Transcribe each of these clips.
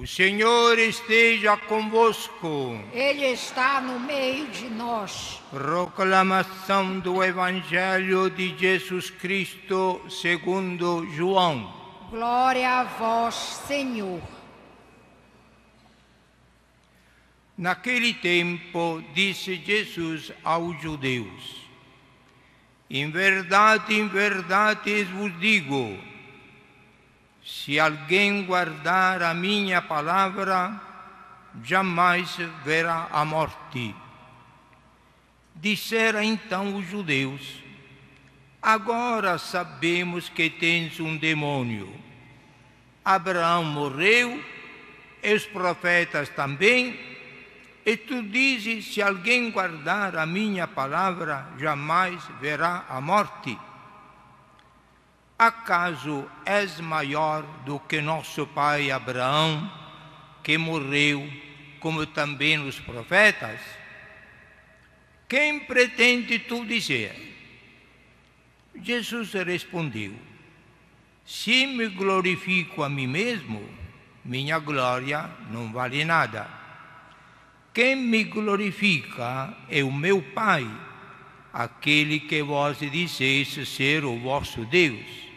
O Senhor esteja convosco. Ele está no meio de nós. Proclamação do Evangelho de Jesus Cristo segundo João. Glória a vós, Senhor. Naquele tempo, disse Jesus aos judeus: em verdade vos digo, se alguém guardar a minha palavra, jamais verá a morte. Disseram então os judeus: agora sabemos que tens um demônio. Abraão morreu, e os profetas também, e tu dizes: se alguém guardar a minha palavra, jamais verá a morte. Acaso és maior do que nosso pai Abraão, que morreu, como também os profetas? Quem pretende tu dizer? Jesus respondeu: se me glorifico a mim mesmo, minha glória não vale nada. Quem me glorifica é o meu Pai, aquele que vós disseis ser o vosso Deus.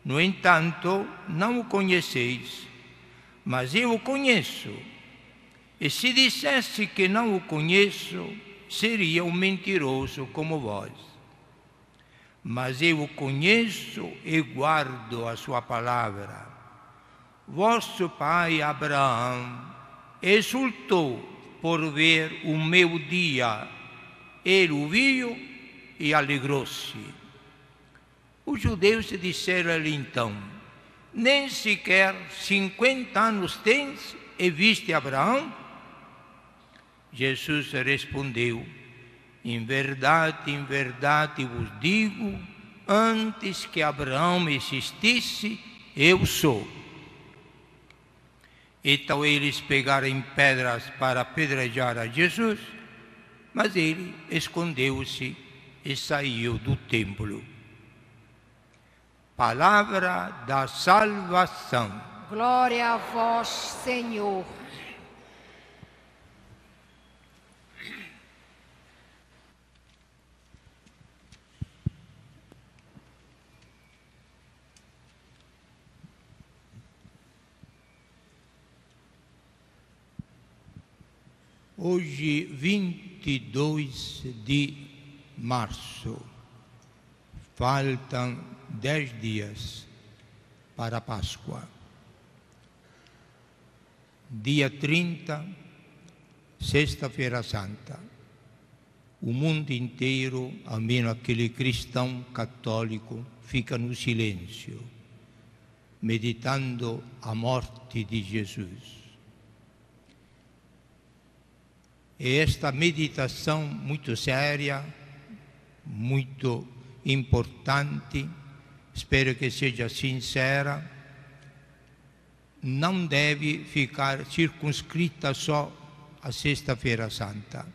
No entanto, não o conheceis, mas eu o conheço. E se dissesse que não o conheço, seria um mentiroso como vós. Mas eu o conheço e guardo a sua palavra. Vosso pai Abraão exultou por ver o meu dia. Ele o viu e alegrou-se. Os judeus disseram-lhe então: nem sequer 50 anos tens e viste Abraão? Jesus respondeu: em verdade vos digo, antes que Abraão existisse, eu sou. Então eles pegaram pedras para apedrejar a Jesus, mas ele escondeu-se e saiu do templo. Palavra da salvação. Glória a vós, Senhor. Hoje, 22 de março, faltam 10 dias para a Páscoa. Dia 30, Sexta-feira Santa. O mundo inteiro, ao menos aquele cristão católico, fica no silêncio, meditando a morte de Jesus. E esta meditação muito séria, muito importante, espero que seja sincera, não deve ficar circunscrita só à Sexta-feira Santa,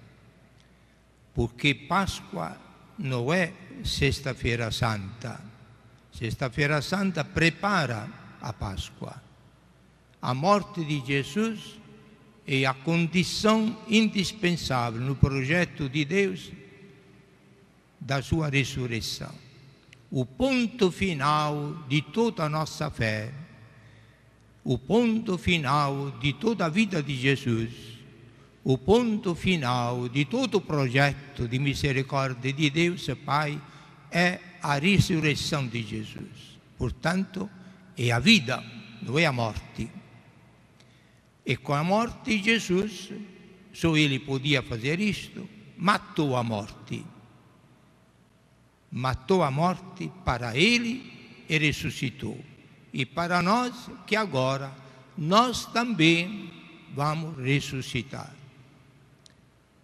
porque Páscoa não é Sexta-feira Santa. Sexta-feira Santa prepara a Páscoa. A morte de Jesus é a condição indispensável no projeto de Deus da sua ressurreição. O ponto final de toda a nossa fé, o ponto final de toda a vida de Jesus, o ponto final de todo o projeto de misericórdia de Deus Pai é a ressurreição de Jesus. Portanto, é a vida, não é a morte. E com a morte de Jesus, só ele podia fazer isto, matou a morte. Matou a morte para ele e ressuscitou. E para nós, que agora, nós também vamos ressuscitar.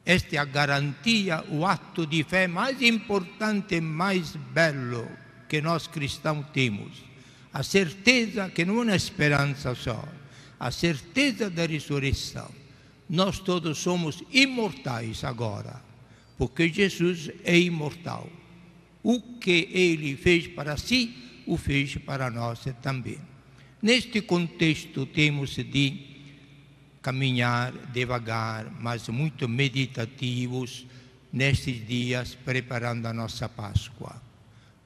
Esta é a garantia, o ato de fé mais importante e mais belo que nós cristãos temos. A certeza que não é uma esperança só, a certeza da ressurreição. Nós todos somos imortais agora, porque Jesus é imortal. O que ele fez para si, o fez para nós também. Neste contexto temos de caminhar devagar, mas muito meditativos nestes dias, preparando a nossa Páscoa.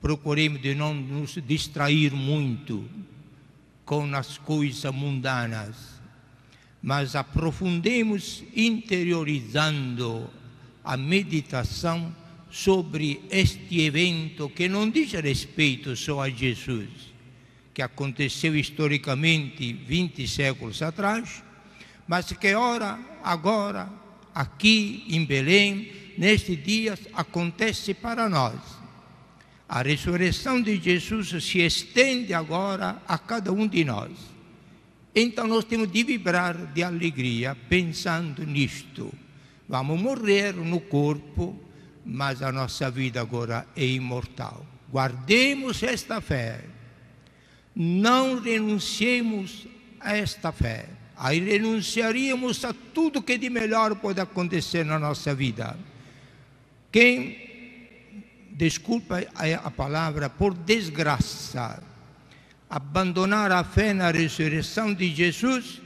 Procuremos de não nos distrair muito com as coisas mundanas, mas aprofundemos interiorizando a meditação sobre este evento que não diz respeito só a Jesus, que aconteceu historicamente 20 séculos atrás, mas que agora, aqui em Belém, nestes dias, acontece para nós. A ressurreição de Jesus se estende agora a cada um de nós. Então nós temos de vibrar de alegria pensando nisto. Vamos morrer no corpo, mas a nossa vida agora é imortal. Guardemos esta fé. Não renunciemos a esta fé. Aí renunciaríamos a tudo que de melhor pode acontecer na nossa vida. Quem, desculpa a palavra, por desgraça, abandonar a fé na ressurreição de Jesus,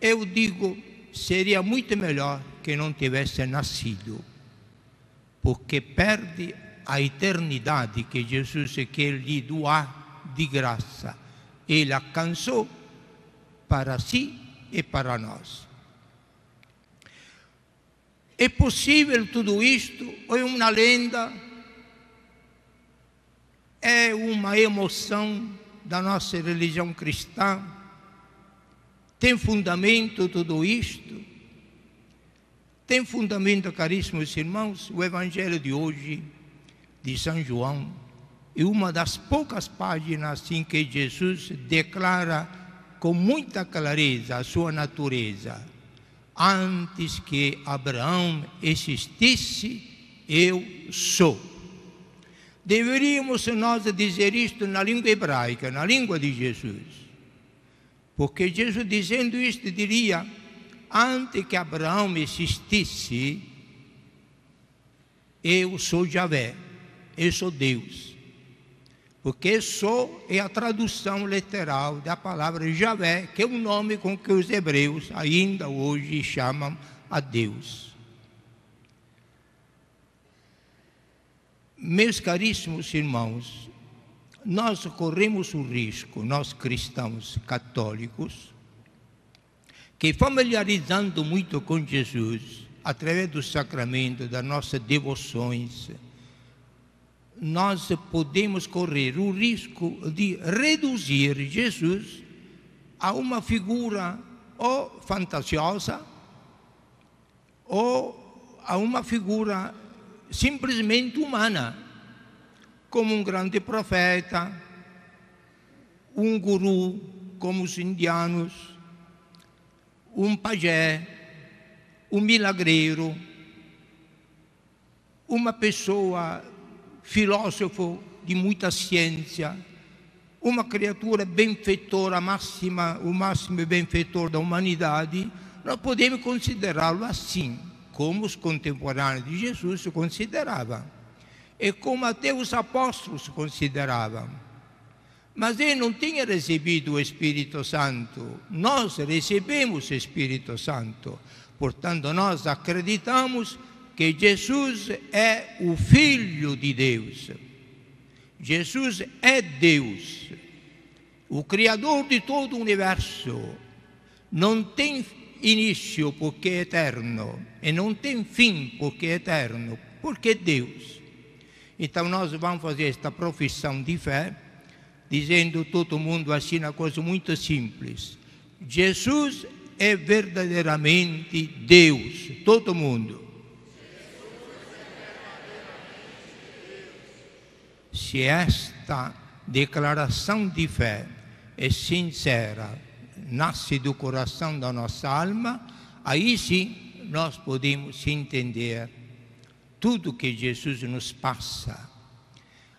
eu digo, seria muito melhor que não tivesse nascido, porque perde a eternidade que Jesus quer lhe doar de graça. Ele alcançou para si e para nós. É possível tudo isto? Ou é uma lenda? É uma emoção da nossa religião cristã? Tem fundamento tudo isto? Tem fundamento, caríssimos irmãos? O Evangelho de hoje, de São João, é uma das poucas páginas em que Jesus declara com muita clareza a sua natureza. Antes que Abraão existisse, eu sou. Deveríamos nós dizer isto na língua hebraica, na língua de Jesus. Porque Jesus dizendo isto diria, antes que Abraão existisse, eu sou Javé, eu sou Deus. Porque sou é a tradução literal da palavra Javé, que é um nome com que os hebreus ainda hoje chamam a Deus. Meus caríssimos irmãos, nós corremos o risco, nós cristãos católicos, que familiarizando muito com Jesus, através do sacramento, das nossas devoções, nós podemos correr o risco de reduzir Jesus a uma figura ou fantasiosa ou a uma figura simplesmente humana, como um grande profeta, um guru, como os indianos, um pajé, um milagreiro, uma pessoa filósofo de muita ciência, uma criatura benfeitora, o máximo benfeitor da humanidade. Nós podemos considerá-lo assim, como os contemporâneos de Jesus se consideravam, e como até os apóstolos se consideravam. Mas ele não tinha recebido o Espírito Santo. Nós recebemos o Espírito Santo. Portanto, nós acreditamos que Jesus é o Filho de Deus. Jesus é Deus, o Criador de todo o universo. Não tem início porque é eterno, e não tem fim porque é eterno, porque é Deus. Então nós vamos fazer esta profissão de fé, dizendo todo mundo assim uma coisa muito simples: Jesus é verdadeiramente Deus, todo mundo. Se esta declaração de fé é sincera, nasce do coração da nossa alma, aí sim nós podemos entender tudo que Jesus nos passa.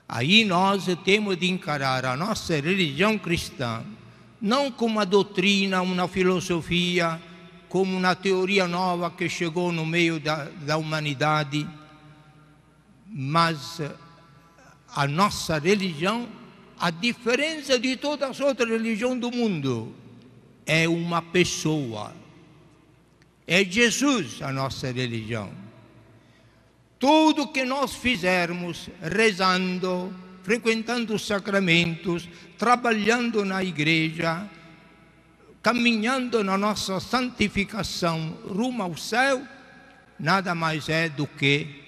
Aí nós temos de encarar a nossa religião cristã não como uma doutrina, uma filosofia, como uma teoria nova que chegou no meio da humanidade, mas a nossa religião a diferença de todas as outras religiões do mundo, é uma pessoa. É Jesus a nossa religião. Tudo que nós fizermos, rezando, frequentando os sacramentos, trabalhando na igreja, caminhando na nossa santificação rumo ao céu, nada mais é do que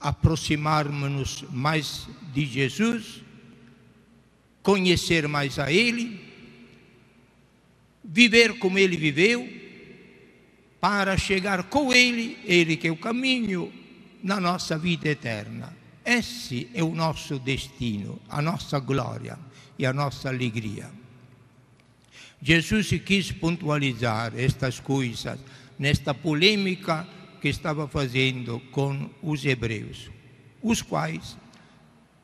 aproximarmos-nos mais de Jesus, conhecer mais a Ele, viver como Ele viveu, para chegar com Ele, Ele que é o caminho, na nossa vida eterna. Esse é o nosso destino, a nossa glória e a nossa alegria. Jesus quis pontualizar estas coisas nesta polêmica que estava fazendo com os hebreus, os quais,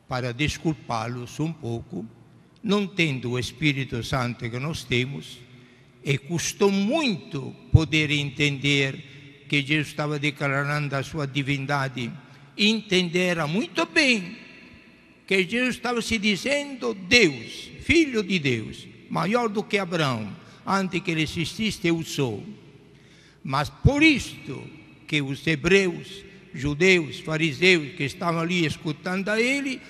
para desculpá-los um pouco, não tendo o Espírito Santo que nós temos, e custou muito poder entender que Jesus estava declarando a sua divindade, entenderam muito bem que Jesus estava se dizendo Deus, Filho de Deus, maior do que Abraão, antes que ele existisse eu sou. Mas por isto que os hebreus, judeus, fariseus que estavam ali escutando a ele,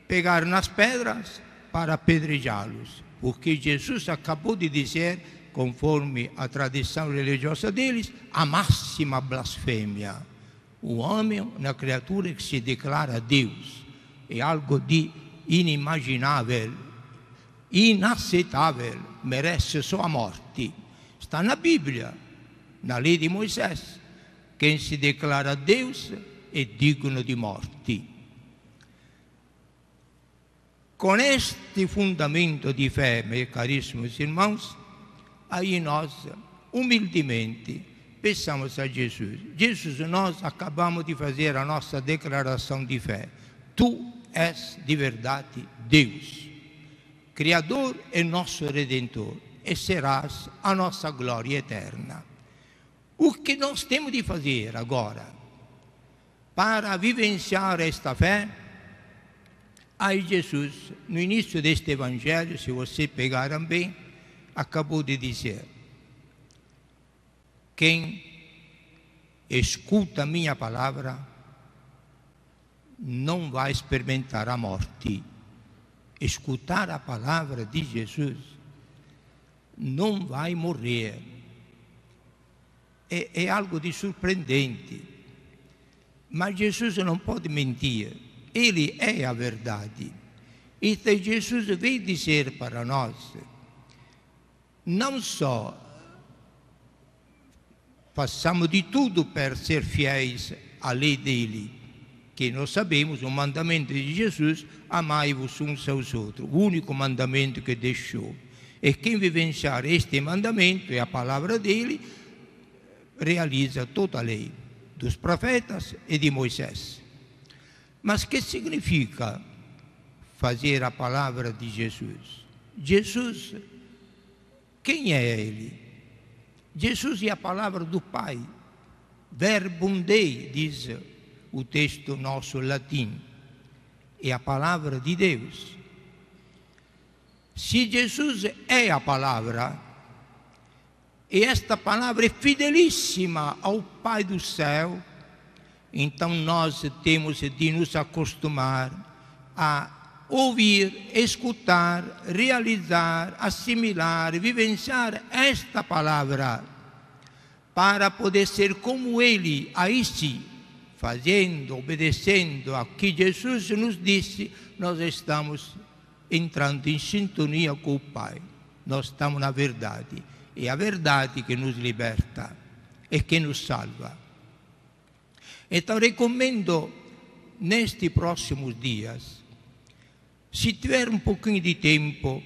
pegaram nas pedras para apedrejá-los, porque Jesus acabou de dizer, conforme a tradição religiosa deles, a máxima blasfêmia. O homem, uma criatura que se declara Deus, é algo de inimaginável, inaceitável, merece só a morte. Está na Bíblia, na lei de Moisés. Quem se declara Deus é digno de morte. Com este fundamento de fé, meus caríssimos irmãos, aí nós, humildemente, peçamos a Jesus. Jesus, nós acabamos de fazer a nossa declaração de fé. Tu és de verdade Deus, Criador e nosso Redentor, e serás a nossa glória eterna. O que nós temos de fazer agora para vivenciar esta fé? Aí Jesus, no início deste evangelho, se vocês pegaram bem, acabou de dizer: quem escuta a minha palavra não vai experimentar a morte. Escutar a palavra de Jesus não vai morrer. É algo de surpreendente. Mas Jesus não pode mentir. Ele é a verdade. Então Jesus veio dizer para nós, não só façamos de tudo para ser fiéis à lei dele, que nós sabemos, o mandamento de Jesus, amai-vos uns aos outros, o único mandamento que deixou. E quem vivenciar este mandamento, é a palavra dele, realiza toda a lei dos profetas e de Moisés. Mas que significa fazer a palavra de Jesus? Jesus, quem é ele? Jesus é a palavra do Pai. Verbum Dei, diz o texto nosso latim. É a palavra de Deus. Se Jesus é a palavra, e esta palavra é fidelíssima ao Pai do céu, então nós temos de nos acostumar a ouvir, escutar, realizar, assimilar, vivenciar esta palavra, para poder ser como Ele, aí sim, fazendo, obedecendo a que Jesus nos disse, nós estamos entrando em sintonia com o Pai. Nós estamos na verdade. É a verdade que nos liberta e que nos salva. Então recomendo, nestes próximos dias, se tiver um pouquinho de tempo,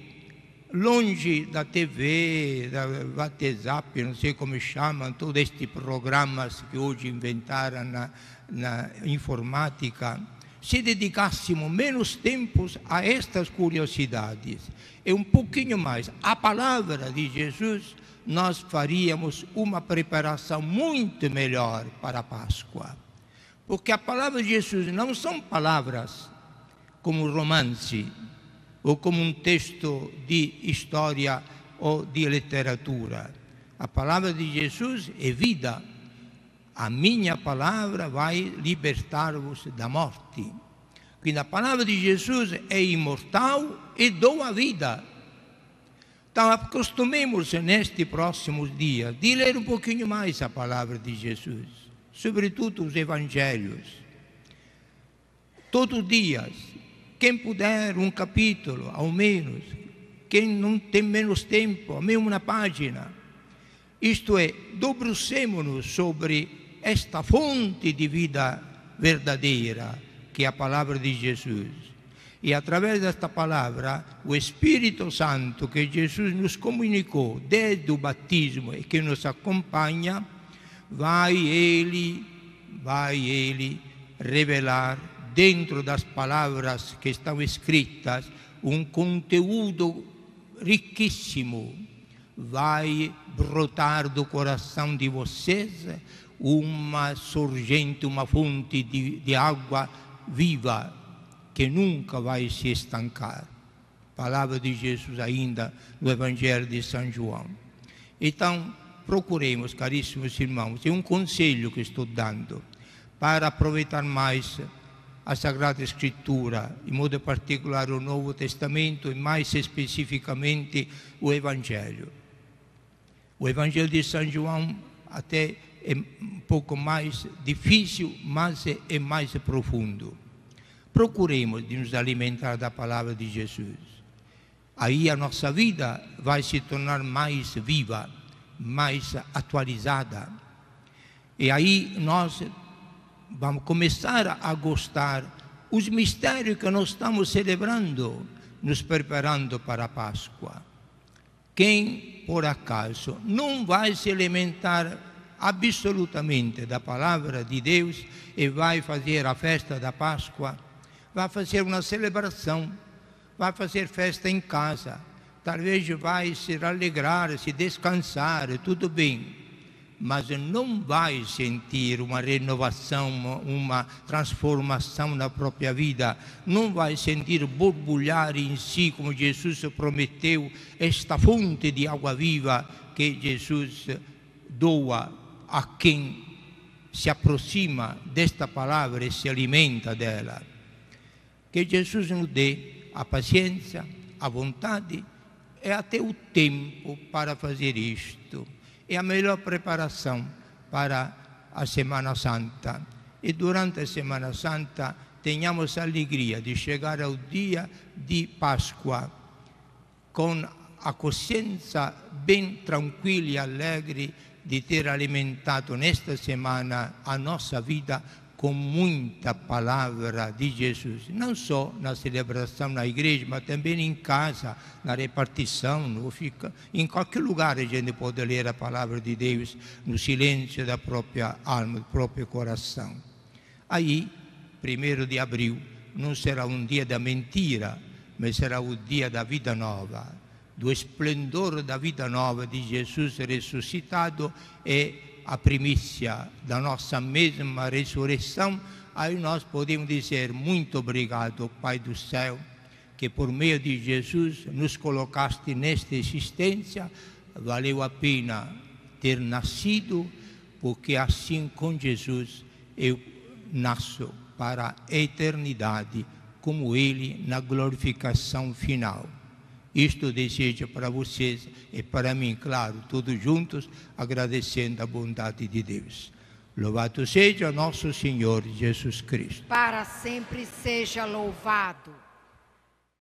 longe da TV, da WhatsApp, não sei como chamam, todos estes programas que hoje inventaram na informática, se dedicássemos menos tempo a estas curiosidades e um pouquinho mais à palavra de Jesus, nós faríamos uma preparação muito melhor para a Páscoa. Porque a palavra de Jesus não são palavras como um romance ou como um texto de história ou de literatura. A palavra de Jesus é vida. A minha palavra vai libertar-vos da morte. Quindi a palavra de Jesus é imortal e doa vida. Então acostumemos-nos nestes próximos dias de ler um pouquinho mais a palavra de Jesus, sobretudo os evangelhos. Todos os dias, quem puder um capítulo, ao menos, quem não tem menos tempo, ao menos uma página. Isto é, debrucemo-nos sobre esta fonte de vida verdadeira, que é a palavra de Jesus. E através desta palavra, o Espírito Santo que Jesus nos comunicou desde o batismo e que nos acompanha, vai ele revelar dentro das palavras que estão escritas um conteúdo riquíssimo. Vai brotar do coração de vocês uma sorgente, uma fonte de água viva, que nunca vai se estancar. Palavra de Jesus ainda no Evangelho de São João. Então, procuremos, caríssimos irmãos, é um conselho que estou dando, para aproveitar mais a Sagrada Escritura, em modo particular o Novo Testamento e mais especificamente o Evangelho. O Evangelho de São João até é um pouco mais difícil, mas é mais profundo. Procuremos de nos alimentar da palavra de Jesus. Aí a nossa vida vai se tornar mais viva, mais atualizada. E aí nós vamos começar a gostar os mistérios que nós estamos celebrando, nos preparando para a Páscoa. Quem, por acaso, não vai se alimentar absolutamente da palavra de Deus e vai fazer a festa da Páscoa, vai fazer uma celebração, vai fazer festa em casa, talvez vai se alegrar, se descansar, tudo bem, mas não vai sentir uma renovação, uma transformação na própria vida, não vai sentir borbulhar em si, como Jesus prometeu, esta fonte de água viva que Jesus doa a quem se aproxima desta palavra e se alimenta dela. Que Jesus nos dê a paciência, a vontade e até o tempo para fazer isto. É a melhor preparação para a Semana Santa. E durante a Semana Santa tenhamos a alegria de chegar ao dia de Páscoa com a consciência bem tranquila e alegre de ter alimentado nesta semana a nossa vida com muita palavra de Jesus, não só na celebração na igreja, mas também em casa, na repartição, em qualquer lugar a gente pode ler a palavra de Deus no silêncio da própria alma, do próprio coração. Aí, 1º de abril, não será um dia da mentira, mas será o dia da vida nova, do esplendor da vida nova de Jesus ressuscitado e a primícia da nossa mesma ressurreição. Aí nós podemos dizer muito obrigado, Pai do céu, que por meio de Jesus nos colocaste nesta existência. Valeu a pena ter nascido, porque assim com Jesus eu nasço para a eternidade, como Ele na glorificação final. Isto desejo para vocês e para mim, claro, todos juntos, agradecendo a bondade de Deus. Louvado seja nosso Senhor Jesus Cristo. Para sempre seja louvado.